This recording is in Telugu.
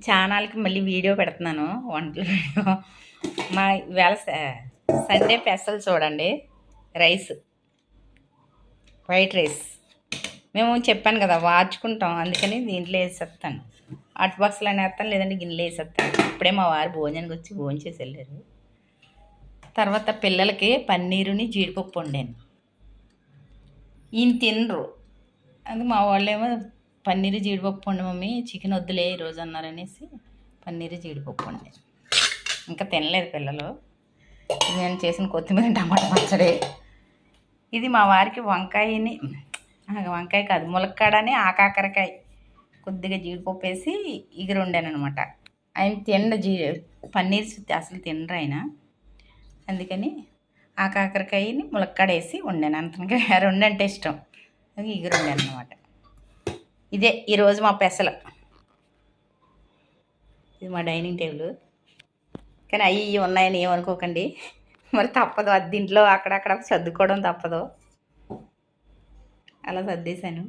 ఛానల్కి మళ్ళీ వీడియో పెడుతున్నాను, వంటల వీడియో. మా ఇవాళ సండే స్పెషల్ చూడండి. Rice, white rice. మేము చెప్పాను కదా వార్చుకుంటాం, అందుకని దీంట్లో వేసేస్తాను. హాట్ బాక్స్లో వేస్తాను, లేదంటే గిన్నెలో వేసేస్తాను. ఇప్పుడే మా వారు భోజనానికి వచ్చి భోజనం చేసి వెళ్ళారు. తర్వాత పిల్లలకి పన్నీరుని జీడిపప్పు వండాను. ఈయన తినరు, అది మా వాళ్ళేమో పన్నీరు జీడిపప్పు వండి మమ్మీ, చికెన్ వద్దులే ఈరోజు అన్నారనేసి పన్నీరు జీడిపప్పు వండి. ఇంకా తినలేదు పిల్లలు. నేను చేసిన కొత్తిమీర టమాటా పచ్చడి. ఇది మా వారికి వంకాయ కాదు, ములక్కాడని ఆకాకరకాయ కొద్దిగా జీడిపప్పు వేసి ఇగురు వండాను అనమాట. ఆయన పన్నీర్ అసలు తినరు ఆయన, అందుకని ఆకాకరకాయని ములక్కాడ వేసి వండాను. అంతగా రెండంటే ఇష్టం, ఇగురు వండాను అనమాట. ఇదే ఈరోజు మా పెసలు. ఇది మా డైనింగ్ టేబుల్. కానీ అవి ఉన్నాయని ఏమనుకోకండి, మరి తప్పదు, అది దీంట్లో అక్కడక్కడ సర్దుకోవడం తప్పదు. అలా సర్దేశాను.